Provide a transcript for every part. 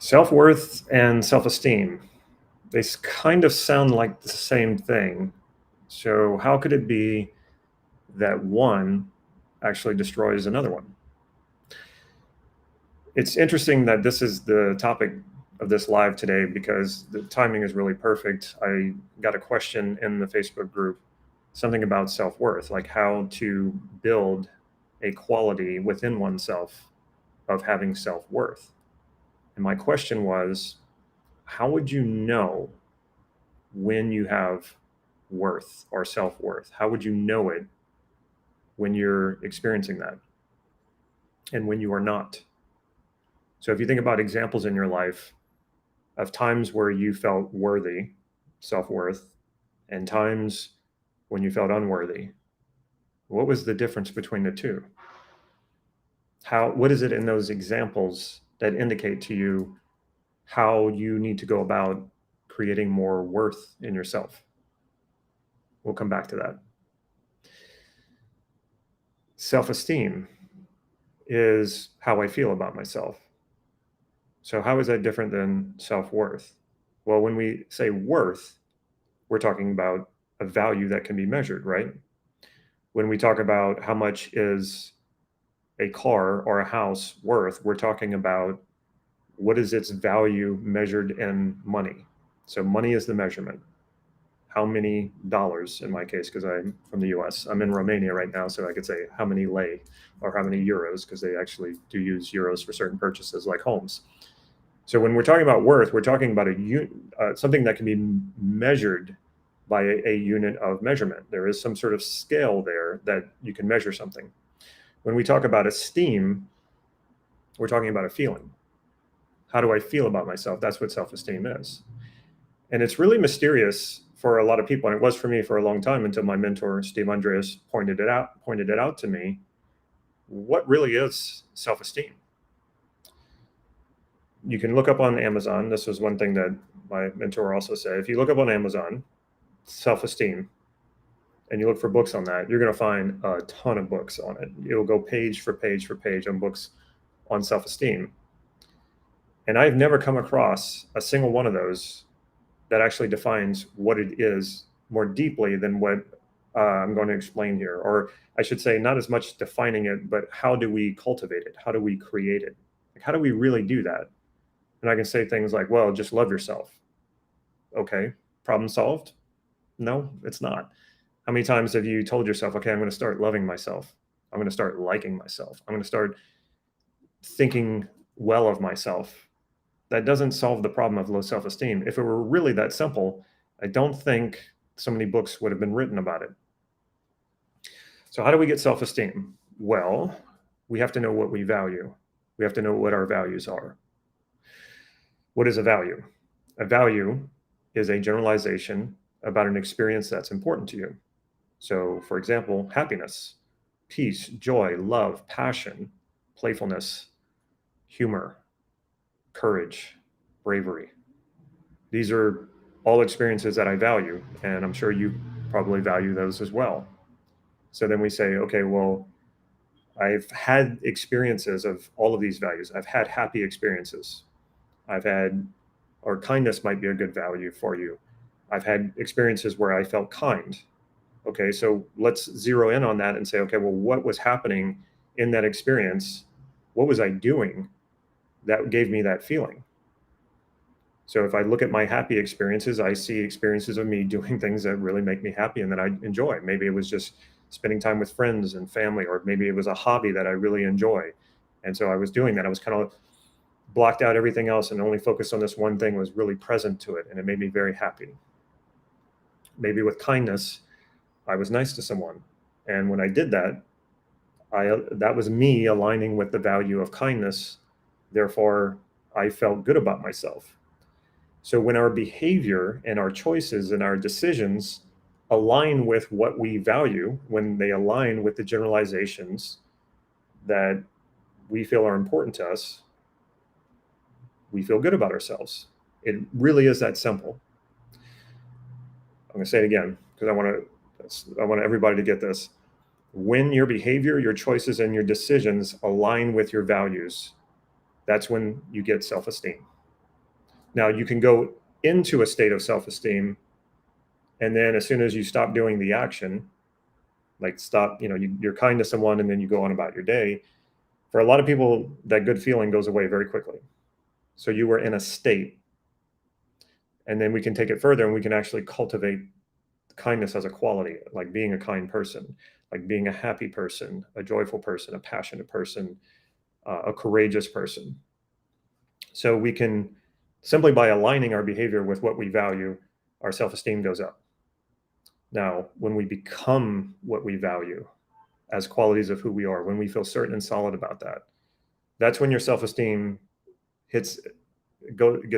Self-worth and self-esteem, they kind of sound like the same thing. So how could it be that one actually destroys another one? It's interesting that this is the topic of this live today because the timing is really perfect. I got a question in the Facebook group, something about self-worth, like how to build a quality within oneself of having self-worth. And my question was, how would you know when you have worth or self-worth? How would you know it when you're experiencing that and when you are not? So if you think about examples in your life of times where you felt worthy, self-worth, and times when you felt unworthy, what was the difference between the two? What is it in those examples that indicate to you how you need to go about creating more worth in yourself? We'll come back to that. Self-esteem is how I feel about myself. So how is that different than self-worth? Well, when we say worth, we're talking about a value that can be measured, right? When we talk about how much is a car or a house worth, we're talking about what is its value measured in money. So money is the measurement. How many dollars in my case, because I'm from the US. I'm in Romania right now, so I could say how many lei or how many euros, because they actually do use euros for certain purchases like homes. So when we're talking about worth, we're talking about something that can be measured by a unit of measurement. There is some sort of scale there that you can measure something. When we talk about esteem, we're talking about a feeling. How do I feel about myself? That's what self-esteem is. And it's really mysterious for a lot of people, and it was for me for a long time until my mentor, Steve Andreas, pointed it out to me. What really is self-esteem? You can look up on Amazon. This was one thing that my mentor also said. If you look up on Amazon, self-esteem, and you look for books on that, you're going to find a ton of books on it. It'll go page for page for page on books on self-esteem. And I've never come across a single one of those that actually defines what it is more deeply than what I'm going to explain here. Or I should say, not as much defining it, but how do we cultivate it? How do we create it? Like, how do we really do that? And I can say things like, well, just love yourself. Okay, problem solved? No, it's not. How many times have you told yourself, okay, I'm going to start loving myself. I'm going to start liking myself. I'm going to start thinking well of myself. That doesn't solve the problem of low self-esteem. If it were really that simple, I don't think so many books would have been written about it. So how do we get self-esteem? Well, we have to know what we value. We have to know what our values are. What is a value? A value is a generalization about an experience that's important to you. So, for example, happiness, peace, joy, love, passion, playfulness, humor, courage, bravery. These are all experiences that I value, and I'm sure you probably value those as well. So then we say, okay, well, I've had experiences of all of these values. I've had happy experiences. Or kindness might be a good value for you. I've had experiences where I felt kind. Okay, so let's zero in on that and say, okay, well, what was happening in that experience? What was I doing that gave me that feeling? So if I look at my happy experiences, I see experiences of me doing things that really make me happy and that I enjoy. Maybe it was just spending time with friends and family, or maybe it was a hobby that I really enjoy. And so I was doing that. I was kind of blocked out everything else and only focused on this one thing, was really present to it. And it made me very happy. Maybe with kindness, I was nice to someone. And when I did that, that was me aligning with the value of kindness. Therefore, I felt good about myself. So when our behavior and our choices and our decisions align with what we value, when they align with the generalizations that we feel are important to us, we feel good about ourselves. It really is that simple. I'm going to say it again because I want everybody to get this. When your behavior, your choices, and your decisions align with your values, that's when you get self-esteem. Now, you can go into a state of self-esteem, and then as soon as you stop doing the action, like stop, you're kind to someone and then you go on about your day, for a lot of people, that good feeling goes away very quickly. So you were in a state, and then we can take it further and we can actually cultivate kindness as a quality, like being a kind person, like being a happy person, a joyful person, a passionate person, a courageous person. So we can, simply by aligning our behavior with what we value, our self-esteem goes up. Now, when we become what we value as qualities of who we are, when we feel certain and solid about that, that's when your self-esteem gets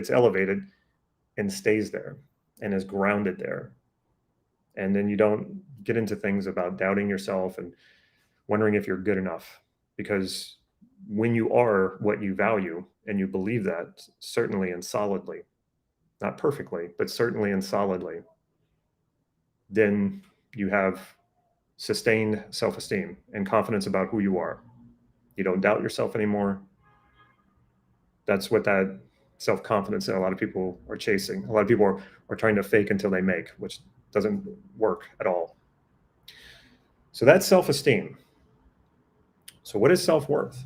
elevated and stays there and is grounded there. And then you don't get into things about doubting yourself and wondering if you're good enough, because when you are what you value and you believe that certainly and solidly, not perfectly, but certainly and solidly, then you have sustained self-esteem and confidence about who you are. You don't doubt yourself anymore. That's what that self-confidence that a lot of people are chasing. A lot of people are trying to fake until they make, which doesn't work at all. So that's self-esteem. So what is self-worth?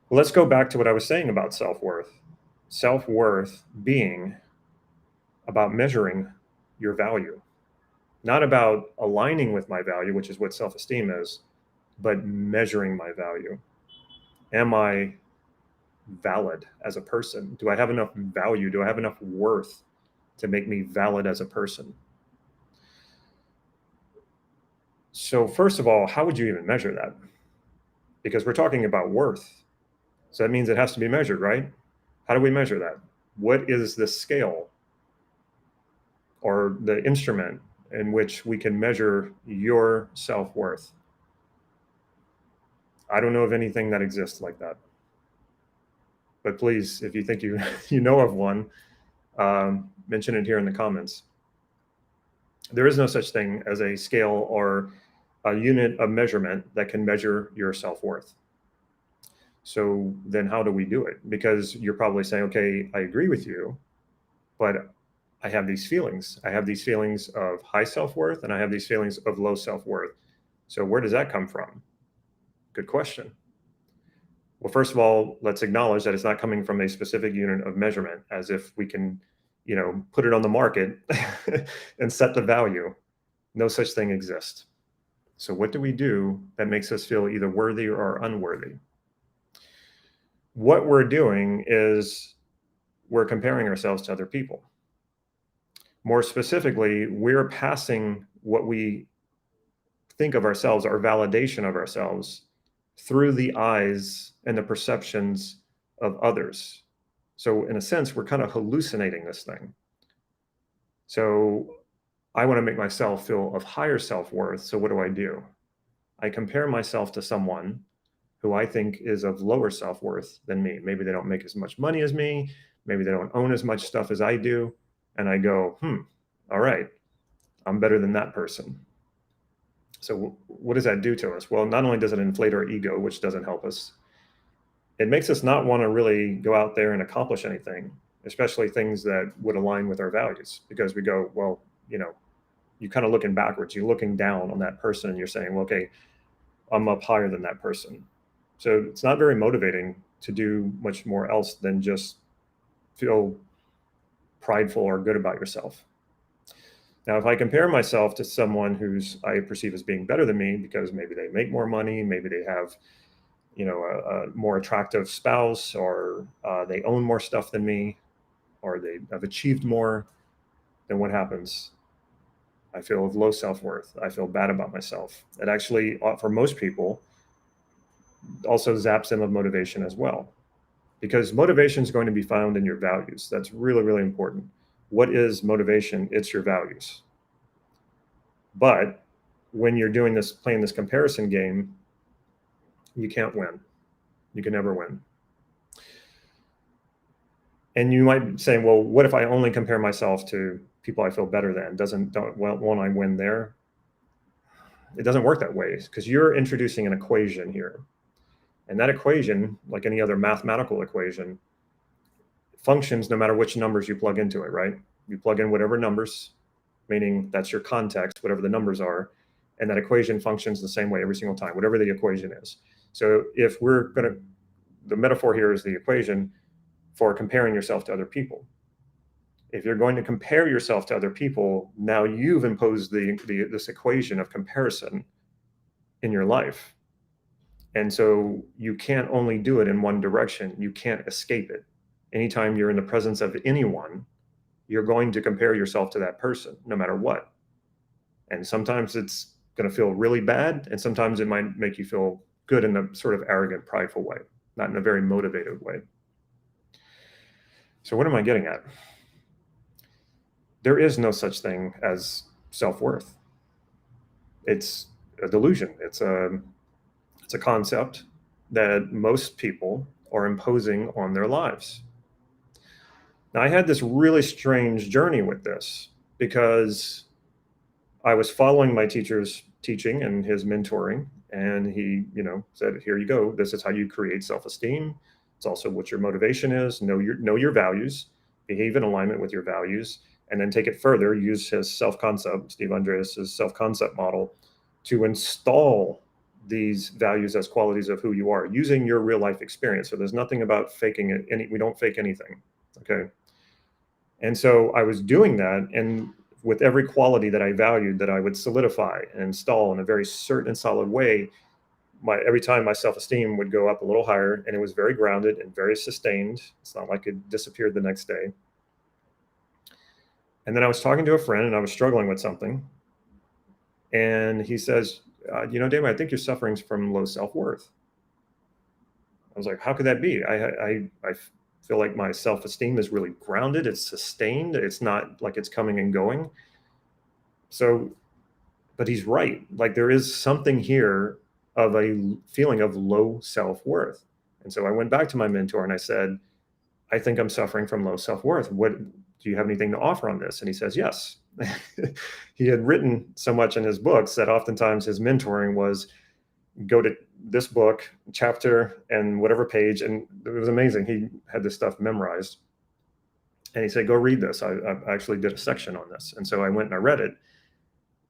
Well, let's go back to what I was saying about self-worth. Self-worth being about measuring your value, not about aligning with my value, which is what self-esteem is, but measuring my value. Am I valid as a person? Do I have enough value? Do I have enough worth to make me valid as a person? So first of all, how would you even measure that? Because we're talking about worth. So that means it has to be measured, right? How do we measure that? What is the scale or the instrument in which we can measure your self-worth? I don't know of anything that exists like that. But please, if you think you know of one, mention it here in the comments. There is no such thing as a scale or a unit of measurement that can measure your self-worth. So then how do we do it? Because you're probably saying, okay, I agree with you, but I have these feelings. I have these feelings of high self-worth and I have these feelings of low self-worth. So where does that come from? Good question. Well, first of all, let's acknowledge that it's not coming from a specific unit of measurement, as if we can, put it on the market and set the value. No such thing exists. So what do we do that makes us feel either worthy or unworthy? What we're doing is we're comparing ourselves to other people. More specifically, we're passing what we think of ourselves, our validation of ourselves, through the eyes and the perceptions of others. So in a sense, we're kind of hallucinating this thing. So I want to make myself feel of higher self-worth. So what do? I compare myself to someone who I think is of lower self-worth than me. Maybe they don't make as much money as me. Maybe they don't own as much stuff as I do. And I go, all right, I'm better than that person. So what does that do to us? Well, not only does it inflate our ego, which doesn't help us, it makes us not want to really go out there and accomplish anything, especially things that would align with our values, because we go, well, you're kind of looking backwards. You're looking down on that person and you're saying, well, okay, I'm up higher than that person. So it's not very motivating to do much more else than just feel prideful or good about yourself. Now, if I compare myself to someone who's I perceive as being better than me because maybe they make more money, maybe they have, a more attractive spouse, or they own more stuff than me, or they have achieved more, then what happens? I feel of low self-worth. I feel bad about myself. It actually, for most people, also zaps them of motivation as well, because motivation is going to be found in your values. That's really, really important. What is motivation? It's your values. But when you're playing this comparison game, you can't win. You can never win. And you might say, well, what if I only compare myself to people I feel better than? Won't I win there? It doesn't work that way, because you're introducing an equation here. And that equation, like any other mathematical equation, functions no matter which numbers you plug into it, right? You plug in whatever numbers, meaning that's your context, whatever the numbers are, and that equation functions the same way every single time, whatever the equation is. So if we're going to, the metaphor here is the equation for comparing yourself to other people. If you're going to compare yourself to other people, now you've imposed this equation of comparison in your life. And so you can't only do it in one direction. You can't escape it. Anytime you're in the presence of anyone, you're going to compare yourself to that person, no matter what. And sometimes it's going to feel really bad, and sometimes it might make you feel good in a sort of arrogant, prideful way, not in a very motivated way. So what am I getting at? There is no such thing as self-worth. It's a delusion. It's a concept that most people are imposing on their lives. Now, I had this really strange journey with this because I was following my teacher's teaching and his mentoring, and he, said, "Here you go. This is how you create self-esteem. It's also what your motivation is. Know your values, behave in alignment with your values, and then take it further. Use his self-concept, Steve Andreas's self-concept model, to install these values as qualities of who you are using your real life experience." So there's nothing about faking it. We don't fake anything. Okay. And so I was doing that, and with every quality that I valued, that I would solidify and install in a very certain and solid way, every time my self-esteem would go up a little higher, and it was very grounded and very sustained. It's not like it disappeared the next day. And then I was talking to a friend, and I was struggling with something. And he says, Damon, I think you're suffering from low self-worth. I was like, how could that be? I feel like my self-esteem is really grounded. It's sustained. It's not like it's coming and going. So, but he's right. Like, there is something here of a feeling of low self-worth. And so I went back to my mentor and I said, I think I'm suffering from low self-worth. What, do you have anything to offer on this? And he says, yes. He had written so much in his books that oftentimes his mentoring was go to this book, chapter, and whatever page. And it was amazing. He had this stuff memorized. And he said, go read this. I actually did a section on this. And so I went and I read it.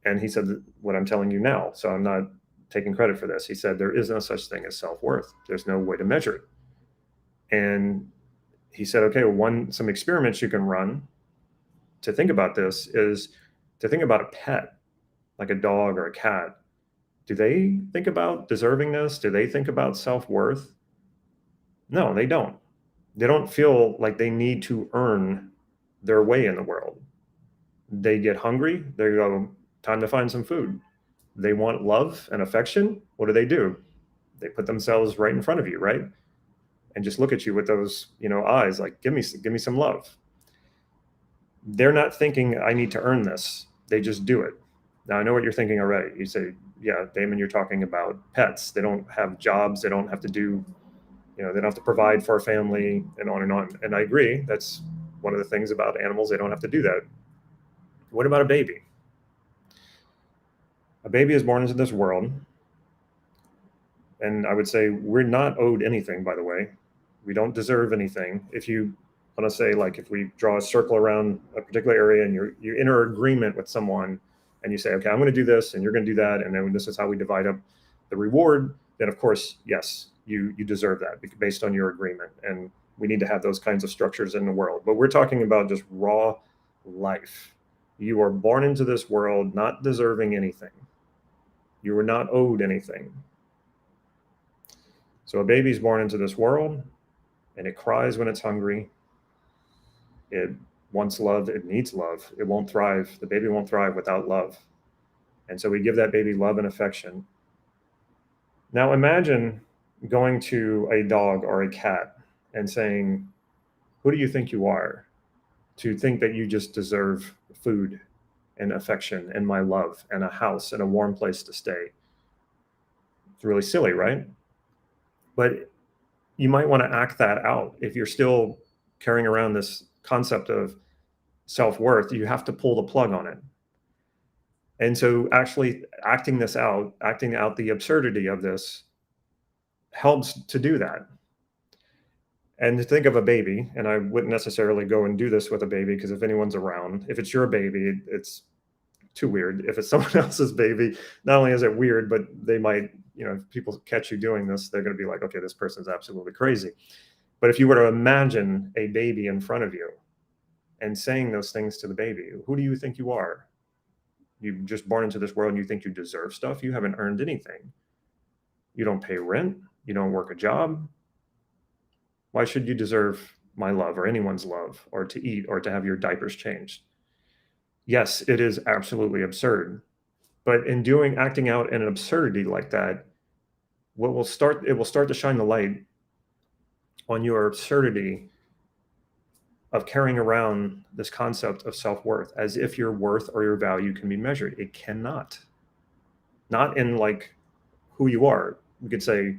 And he said, what I'm telling you now. So I'm not taking credit for this. He said, there is no such thing as self-worth. There's no way to measure it. And he said, okay, some experiments you can run to think about this is to think about a pet, like a dog or a cat. Do they think about deservingness? Do they think about self-worth? No, they don't. They don't feel like they need to earn their way in the world. They get hungry. They go, time to find some food. They want love and affection. What do? They put themselves right in front of you, right? And just look at you with those, eyes like, give me some love. They're not thinking, I need to earn this. They just do it. Now, I know what you're thinking already. You say, yeah, Damon, you're talking about pets. They don't have jobs. They don't have to do, they don't have to provide for a family, and on and on. And I agree. That's one of the things about animals. They don't have to do that. What about a baby? A baby is born into this world. And I would say we're not owed anything, by the way. We don't deserve anything. If you want to say, like, if we draw a circle around a particular area and you enter agreement with someone and you say, okay, I'm going to do this and you're going to do that, and then this is how we divide up the reward, then of course, yes, you deserve that based on your agreement. And we need to have those kinds of structures in the world. But we're talking about just raw life. You are born into this world not deserving anything. You were not owed anything. So a baby's born into this world, and it cries when it's hungry. It wants love. It needs love. It won't thrive. The baby won't thrive without love. And so we give that baby love and affection. Now imagine going to a dog or a cat and saying, who do you think you are to think that you just deserve food and affection and my love and a house and a warm place to stay? It's really silly, right? But you might want to act that out. If you're still carrying around this concept of self-worth, you have to pull the plug on it. And so actually acting out the absurdity of this helps to do that. And to think of a baby, and I wouldn't necessarily go and do this with a baby, because if anyone's around, if it's your baby, it's too weird. If it's someone else's baby, not only is it weird, but they might, if people catch you doing this, they're going to be like, okay, this person's absolutely crazy. But if you were to imagine a baby in front of you and saying those things to the baby, who do you think you are? You're just born into this world and you think you deserve stuff. You haven't earned anything. You don't pay rent. You don't work a job. Why should you deserve my love or anyone's love, or to eat, or to have your diapers changed? Yes, it is absolutely absurd. But in acting out in an absurdity like that, it will start to shine the light on your absurdity of carrying around this concept of self-worth as if your worth or your value can be measured. It cannot. Not in like who you are. We could say,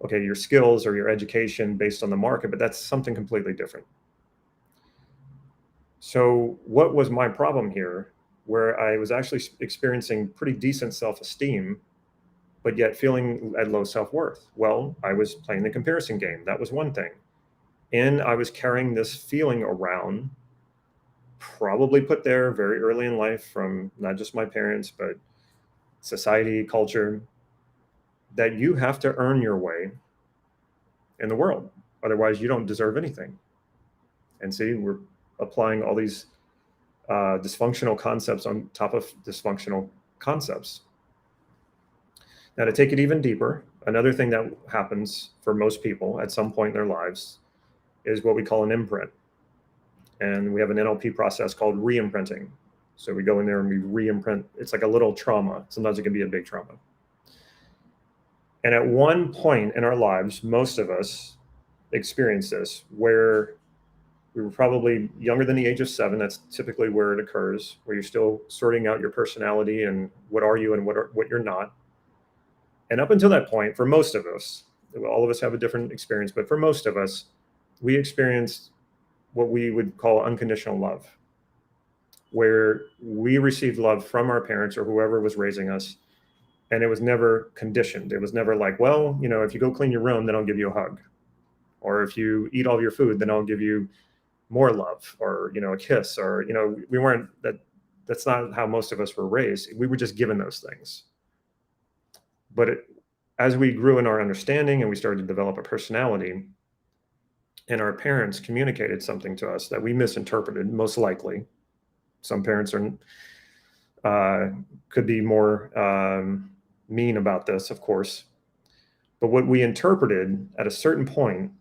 okay, your skills or your education based on the market, but that's something completely different. So what was my problem here, where I was actually experiencing pretty decent self-esteem, but yet feeling at low self-worth? Well, I was playing the comparison game. That was one thing. And I was carrying this feeling around, probably put there very early in life from not just my parents, but society, culture, that you have to earn your way in the world. Otherwise, you don't deserve anything. And see, we're applying all these dysfunctional concepts on top of dysfunctional concepts. Now, to take it even deeper, another thing that happens for most people at some point in their lives is what we call an imprint. And we have an NLP process called re-imprinting. So we go in there and we re-imprint. It's like a little trauma. Sometimes it can be a big trauma. And at one point in our lives, most of us experience this, where we were probably younger than the age of 7. That's typically where it occurs, where you're still sorting out your personality and what are you and what you're not. And up until that point, for most of us, all of us have a different experience, but for most of us, we experienced what we would call unconditional love, where we received love from our parents or whoever was raising us, and it was never conditioned. It was never like, well, if you go clean your room, then I'll give you a hug. Or if you eat all your food, then I'll give you more love, or, a kiss, or, we weren't that's not how most of us were raised. We were just given those things. But as we grew in our understanding and we started to develop a personality, and our parents communicated something to us that we misinterpreted, most likely. Some parents could be more mean about this, of course. But what we interpreted at a certain point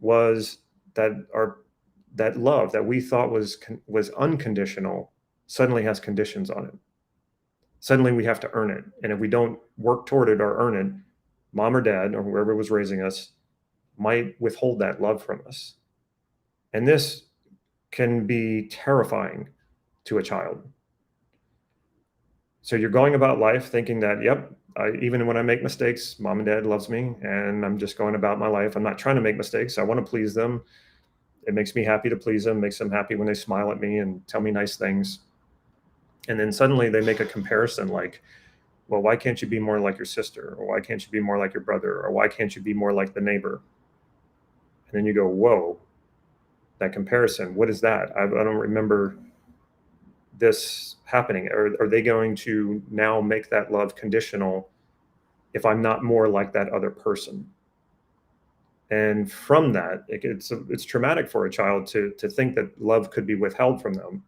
was that that love that we thought was unconditional suddenly has conditions on it. Suddenly we have to earn it. And if we don't work toward it or earn it, mom or dad or whoever was raising us might withhold that love from us. And this can be terrifying to a child. So you're going about life thinking that, yep, even when I make mistakes, mom and dad loves me, and I'm just going about my life. I'm not trying to make mistakes. I want to please them. It makes me happy to please them, makes them happy when they smile at me and tell me nice things. And then suddenly they make a comparison like, well, why can't you be more like your sister? Or why can't you be more like your brother? Or why can't you be more like the neighbor? And then you go, whoa, that comparison, what is that? I don't remember this happening. Are they going to now make that love conditional if I'm not more like that other person? And from that, it's traumatic for a child to think that love could be withheld from them.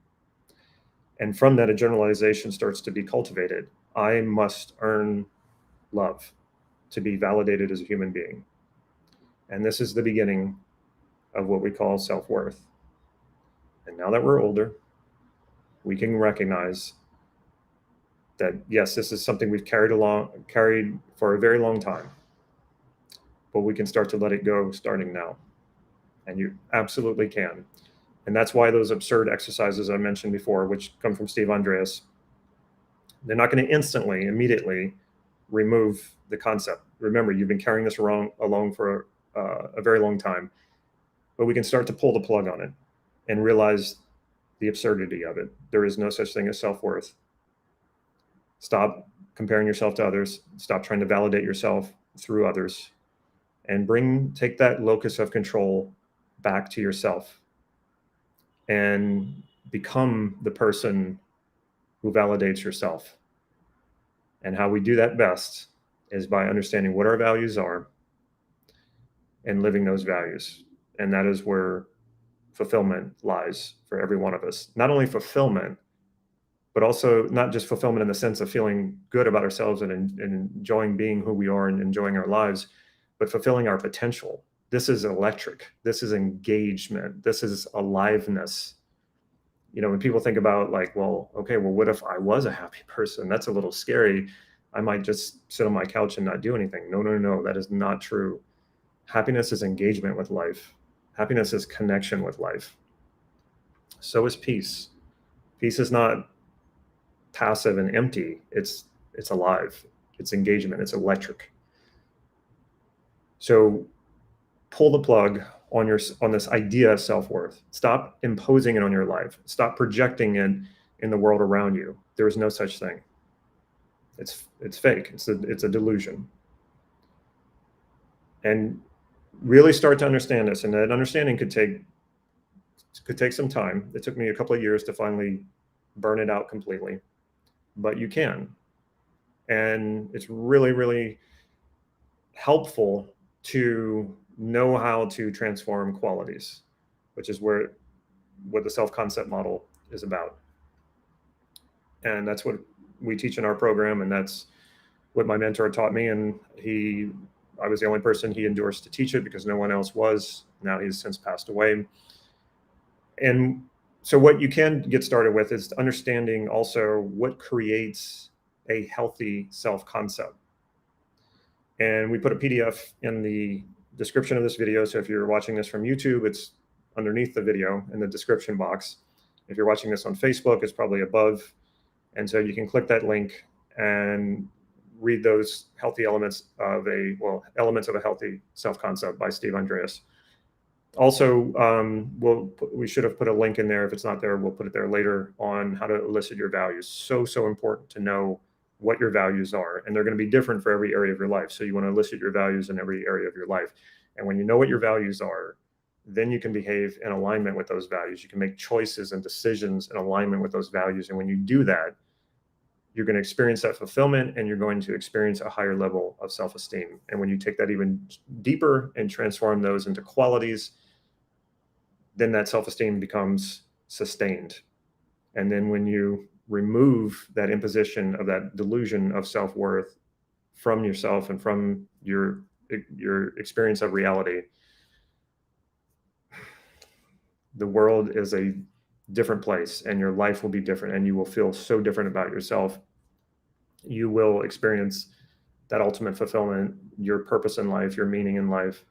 And from that, a generalization starts to be cultivated. I must earn love to be validated as a human being. And this is the beginning of what we call self-worth. And now that we're older, we can recognize that, yes, this is something we've carried for a very long time, but we can start to let it go starting now. And you absolutely can. And that's why those absurd exercises I mentioned before, which come from Steve Andreas, they're not going to immediately remove the concept. Remember, you've been carrying this along for a very long time, but we can start to pull the plug on it and realize the absurdity of it. There is no such thing as self-worth. Stop comparing yourself to others. Stop trying to validate yourself through others, and take that locus of control back to yourself and become the person who validates yourself. And how we do that best is by understanding what our values are and living those values. And that is where fulfillment lies for every one of us. Not only fulfillment, but also not just fulfillment in the sense of feeling good about ourselves and enjoying being who we are and enjoying our lives, but fulfilling our potential. This is electric. This is engagement. This is aliveness. You know, when people think about like, well, okay, well, what if I was a happy person? That's a little scary. I might just sit on my couch and not do anything. No, no, no, that is not true. Happiness is engagement with life. Happiness is connection with life. So is peace. Peace is not passive and empty. It's alive. It's engagement. It's electric. So pull the plug on this idea of self-worth. Stop imposing it on your life. Stop projecting it in the world around you. There is no such thing. It's fake. It's a delusion. And really start to understand this. And that understanding could take some time. It took me a couple of years to finally burn it out completely, but you can. And it's really, really helpful to know how to transform qualities, which is what the self-concept model is about. And that's what we teach in our program. And that's what my mentor taught me. And I was the only person he endorsed to teach it because no one else was. Now he's since passed away. And so what you can get started with is understanding also what creates a healthy self-concept. And we put a PDF in the description of this video. So if you're watching this from YouTube, it's underneath the video in the description box. If you're watching this on Facebook, it's probably above. And so you can click that link and read those healthy elements of a healthy self-concept by Steve Andreas. Also, we should have put a link in there. If it's not there, we'll put it there later on how to elicit your values. So important to know what your values are. And they're going to be different for every area of your life. So you want to elicit your values in every area of your life. And when you know what your values are, then you can behave in alignment with those values. You can make choices and decisions in alignment with those values. And when you do that, you're going to experience that fulfillment and you're going to experience a higher level of self-esteem. And when you take that even deeper and transform those into qualities, then that self-esteem becomes sustained. And then when you remove that imposition of that delusion of self-worth from yourself and from your experience of reality, the world is a different place and your life will be different and you will feel so different about yourself. You will experience that ultimate fulfillment, your purpose in life, your meaning in life,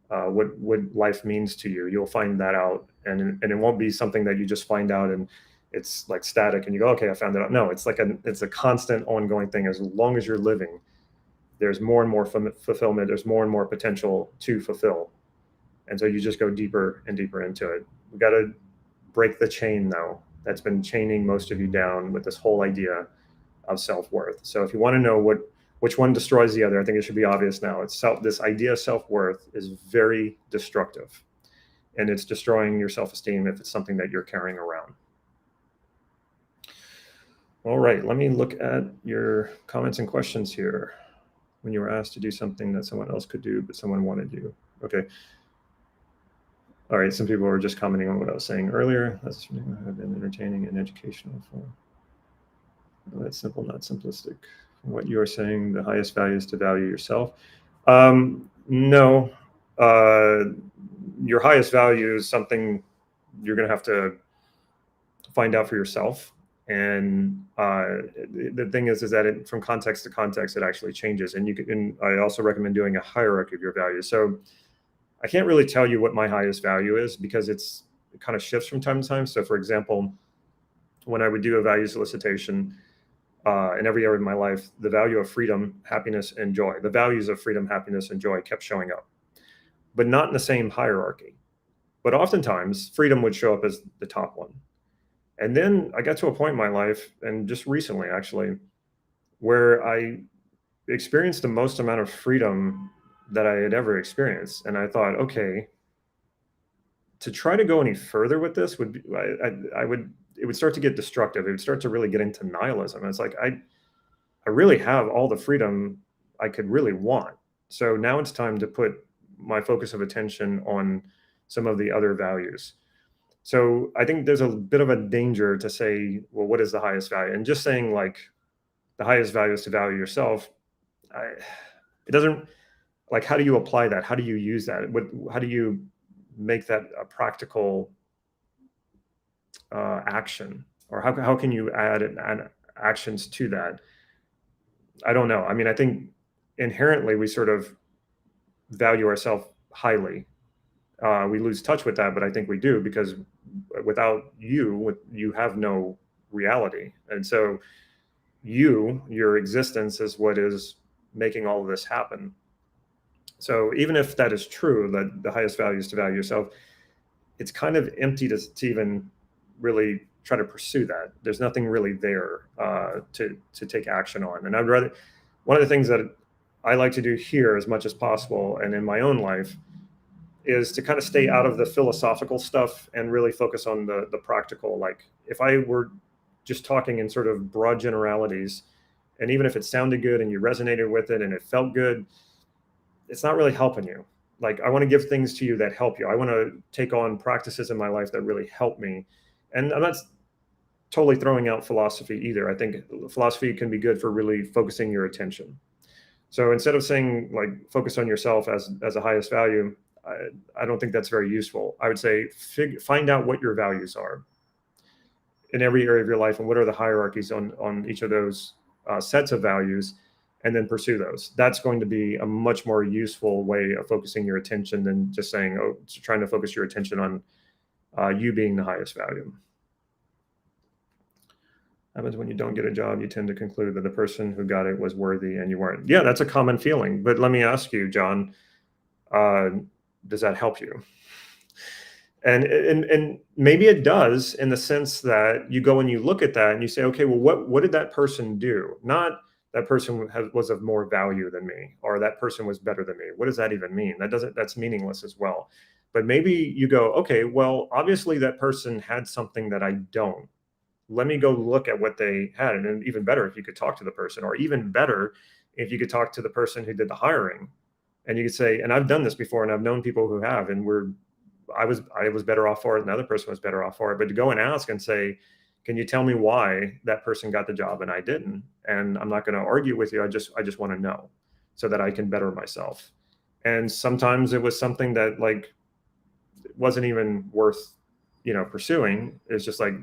what life means to you. You'll find that out, and it won't be something that you just find out and it's like static and you go, okay, I found it out. No, it's a constant ongoing thing. As long as you're living, there's more and more fulfillment. There's more and more potential to fulfill. And so you just go deeper and deeper into it. We got to break the chain though. That's been chaining most of you down with this whole idea of self-worth. So if you want to know which one destroys the other, I think it should be obvious now. This idea of self-worth is very destructive, and it's destroying your self-esteem if it's something that you're carrying around. All right, let me look at your comments and questions here. When you were asked to do something that someone else could do, but someone wanted you. Okay. All right, some people were just commenting on what I was saying earlier. That's have been entertaining and educational for. That's simple, not simplistic. What you are saying, the highest value is to value yourself. No, your highest value is something you're going to have to find out for yourself. And the thing is that from context to context, it actually changes. And I also recommend doing a hierarchy of your values. So I can't really tell you what my highest value is because it kind of shifts from time to time. So for example, when I would do a values elicitation, in every area of my life, the value of freedom, happiness, and joy, the values of freedom, happiness, and joy kept showing up, but not in the same hierarchy. But oftentimes, freedom would show up as the top one. And then I got to a point in my life, and just recently, actually, where I experienced the most amount of freedom that I had ever experienced. And I thought, okay, to try to go any further with this would be, it would start to get destructive. It would start to really get into nihilism. And it's like, I really have all the freedom I could really want. So now it's time to put my focus of attention on some of the other values. So I think there's a bit of a danger to say, well, what is the highest value? And just saying like the highest value is to value yourself. It doesn't, like, how do you apply that? How do you use that? How do you make that a practical action? Or how can you add actions to that? I don't know. I mean, I think inherently we sort of value ourselves highly. We lose touch with that, but I think we do, because without you, you have no reality. And so your existence is what is making all of this happen. So even if that is true, that the highest value is to value yourself, it's kind of empty to even really try to pursue that. There's nothing really there to take action on. And I'd rather, one of the things that I like to do here as much as possible and in my own life is to kind of stay out of the philosophical stuff and really focus on the practical. Like if I were just talking in sort of broad generalities, and even if it sounded good and you resonated with it and it felt good, it's not really helping you. Like I want to give things to you that help you. I want to take on practices in my life that really help me. And I'm not totally throwing out philosophy either. I think philosophy can be good for really focusing your attention. So instead of saying like focus on yourself as a highest value, I don't think that's very useful. I would say find out what your values are in every area of your life and what are the hierarchies on each of those sets of values, and then pursue those. That's going to be a much more useful way of focusing your attention than just saying, oh, trying to focus your attention on you being the highest value. Happens when you don't get a job, you tend to conclude that the person who got it was worthy and you weren't. Yeah, that's a common feeling. But let me ask you, John, does that help you? And maybe it does, in the sense that you go and you look at that and you say, okay, well, what did that person do? Not that person was of more value than me, or that person was better than me. What does that even mean? That's meaningless as well. But maybe you go, okay, well, obviously that person had something that I don't. Let me go look at what they had. And then even better if you could talk to the person, or even better if you could talk to the person who did the hiring. And you could say, and I've done this before, and I've known people who have, and I was better off for it, and the other person was better off for it. But to go and ask and say, can you tell me why that person got the job and I didn't? And I'm not going to argue with you. I just want to know so that I can better myself. And sometimes it was something that like wasn't even worth, pursuing. It's just like,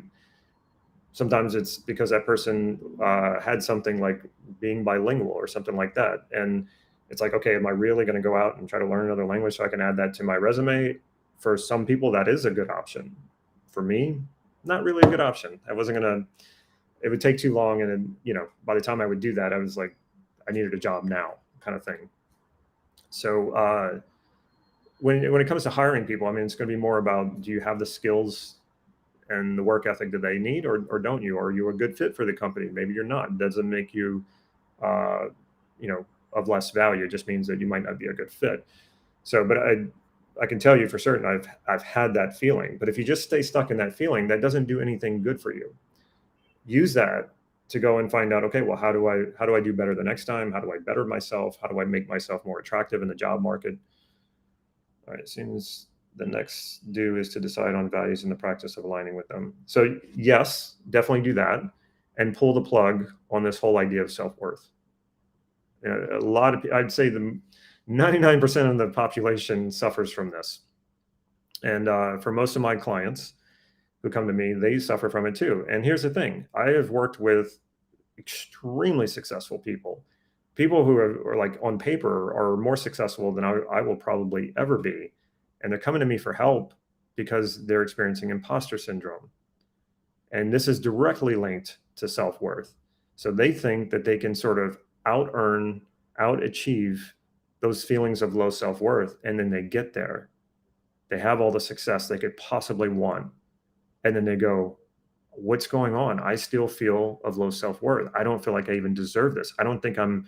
sometimes it's because that person had something like being bilingual or something like that. And it's like, okay, am I really going to go out and try to learn another language so I can add that to my resume? For some people, that is a good option. For me, not really a good option. It would take too long. And then, by the time I would do that, I was like, I needed a job now kind of thing. So when it comes to hiring people, I mean, it's going to be more about, do you have the skills and the work ethic that they need, or don't you? Or are you a good fit for the company? Maybe you're not. It doesn't make you, of less value. It just means that you might not be a good fit. So, but I can tell you for certain, I've had that feeling. But if you just stay stuck in that feeling, that doesn't do anything good for you. Use that to go and find out, okay, well, how do I do better the next time? How do I better myself? How do I make myself more attractive in the job market? All right, it seems the next do is to decide on values and the practice of aligning with them. So yes, definitely do that, and pull the plug on this whole idea of self-worth. A lot of, I'd say the 99% of the population suffers from this. And for most of my clients who come to me, they suffer from it too. And here's the thing. I have worked with extremely successful people who are like on paper are more successful than I will probably ever be. And they're coming to me for help because they're experiencing imposter syndrome. And this is directly linked to self-worth. So they think that they can sort of out-earn, out-achieve those feelings of low self-worth. And then they get there. They have all the success they could possibly want. And then they go, what's going on? I still feel of low self-worth. I don't feel like I even deserve this. I don't think I'm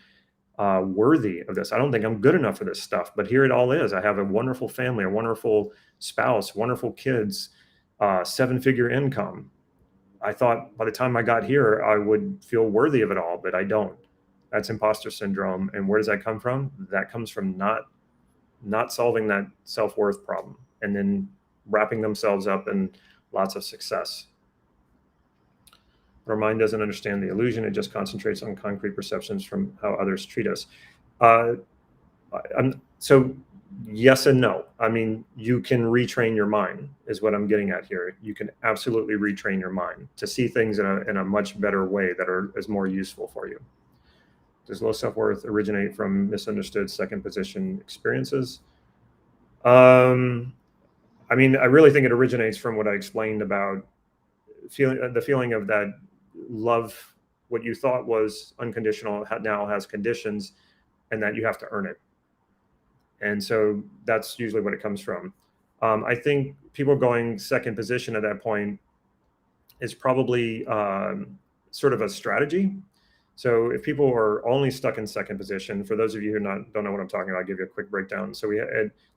worthy of this. I don't think I'm good enough for this stuff, but here it all is. I have a wonderful family, a wonderful spouse, wonderful kids, 7-figure income. I thought by the time I got here, I would feel worthy of it all, but I don't. That's imposter syndrome. And where does that come from? That comes from not solving that self-worth problem and then wrapping themselves up in lots of success. Our mind doesn't understand the illusion. It just concentrates on concrete perceptions from how others treat us. So yes and no. I mean, you can retrain your mind is what I'm getting at here. You can absolutely retrain your mind to see things in a much better way that is more useful for you. Does low self-worth originate from misunderstood second position experiences? I mean, I really think it originates from what I explained about the feeling of that love, what you thought was unconditional now has conditions, and that you have to earn it. And so that's usually what it comes from. I think people going second position at that point is probably sort of a strategy. So if people are only stuck in second position, for those of you who don't know what I'm talking about, I'll give you a quick breakdown. So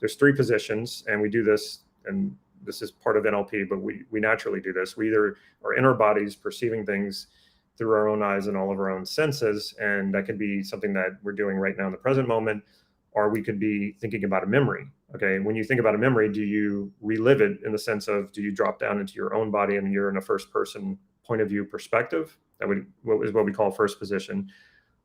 there's 3 positions, and we do this, and this is part of NLP, but we naturally do this. We either are in our bodies perceiving things through our own eyes and all of our own senses, and that could be something that we're doing right now in the present moment, or we could be thinking about a memory. Okay, when you think about a memory, do you relive it in the sense of, do you drop down into your own body and you're in a first person point of view perspective? That is what we call first position.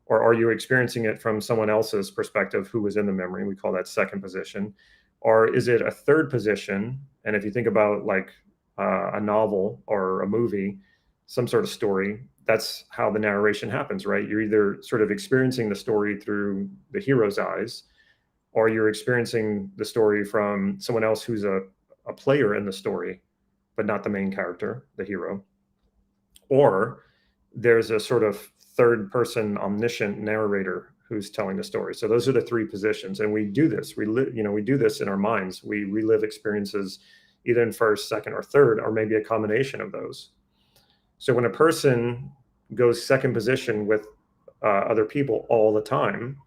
Or are you experiencing it from someone else's perspective who was in the memory? We call that second position. Or is it a third position? And if you think about like a novel or a movie, some sort of story, that's how the narration happens, right? You're either sort of experiencing the story through the hero's eyes, or you're experiencing the story from someone else who's a player in the story, but not the main character, the hero. Or there's a sort of third person omniscient narrator who's telling the story. So those are the 3 positions. And we do this. We do this in our minds. We relive experiences either in first, second, or third, or maybe a combination of those. So when a person goes second position with other people all the time,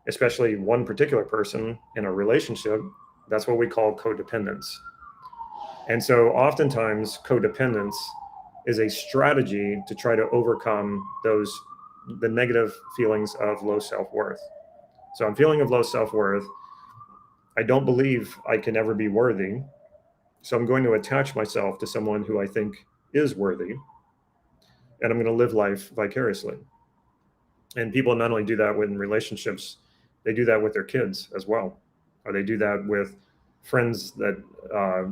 especially one particular person in a relationship, that's what we call codependence. And so oftentimes codependence is a strategy to try to overcome the negative feelings of low self-worth. So I'm feeling of low self-worth. I don't believe I can ever be worthy. So I'm going to attach myself to someone who I think is worthy, and I'm going to live life vicariously. And people not only do that in relationships, they do that with their kids as well, or they do that with friends that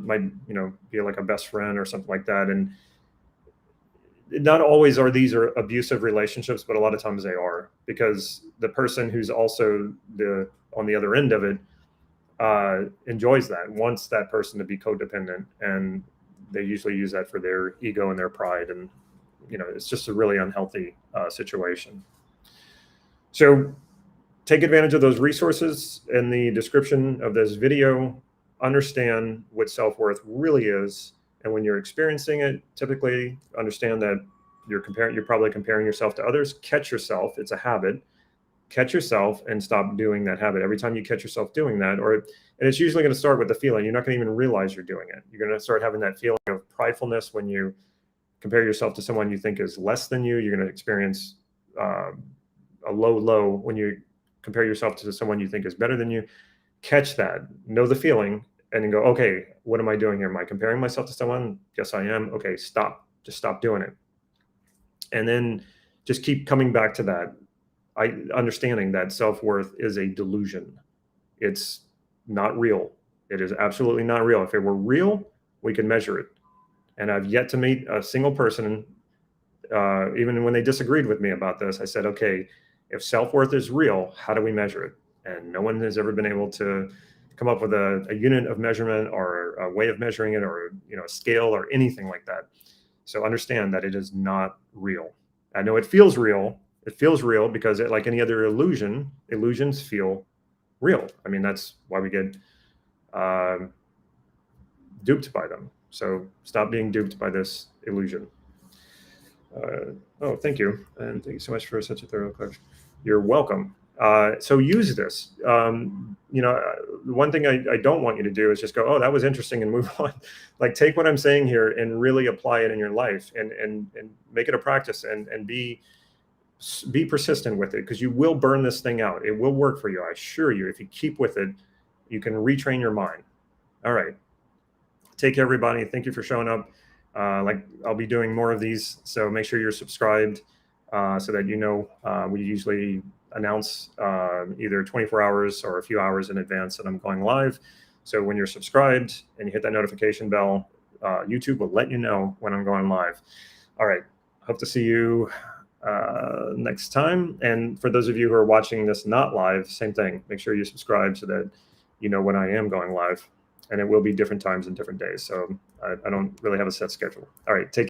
might be like a best friend or something like that. And not always are these abusive relationships, but a lot of times they are, because the person who's also on the other end of it enjoys that, wants that person to be codependent, and they usually use that for their ego and their pride, and it's just a really unhealthy situation. So take advantage of those resources in the description of this video. Understand what self-worth really is, and when you're experiencing it, typically understand that you're probably comparing yourself to others. Catch yourself. It's a habit. Catch yourself and stop doing that habit. Every time you catch yourself doing that, and it's usually going to start with the feeling. You're not going to even realize you're doing it. You're going to start having that feeling of pridefulness when you compare yourself to someone you think is less than you. You're going to experience a low when you compare yourself to someone you think is better than you. Catch that, know the feeling, and then go, okay, what am I doing here? Am I comparing myself to someone? Yes, I am. Okay, stop. Just stop doing it. And then just keep coming back to that. Understanding that self-worth is a delusion. It's not real. It is absolutely not real. If it were real, we could measure it. And I've yet to meet a single person, even when they disagreed with me about this, I said, okay, if self-worth is real, how do we measure it? And no one has ever been able to come up with a unit of measurement or a way of measuring it, or a scale or anything like that. So understand that it is not real. I know it feels real. It feels real because like any other illusion, illusions feel real. I mean, that's why we get duped by them. So stop being duped by this illusion. Oh, thank you. And thank you so much for such a thorough question. You're welcome. So use this. One thing I don't want you to do is just go, oh, that was interesting, and move on. Like, take what I'm saying here and really apply it in your life, and make it a practice, and be persistent with it, because you will burn this thing out. It will work for you. I assure you, if you keep with it, you can retrain your mind. All right. Take care, everybody. Thank you for showing up. Like, I'll be doing more of these, so make sure you're subscribed, so that we usually announce either 24 hours or a few hours in advance that I'm going live. So when you're subscribed and you hit that notification bell, YouTube will let you know when I'm going live. All right. Hope to see you next time. And for those of you who are watching this not live, same thing. Make sure you subscribe so that you know when I am going live. And it will be different times and different days. So I don't really have a set schedule. All right. Take care.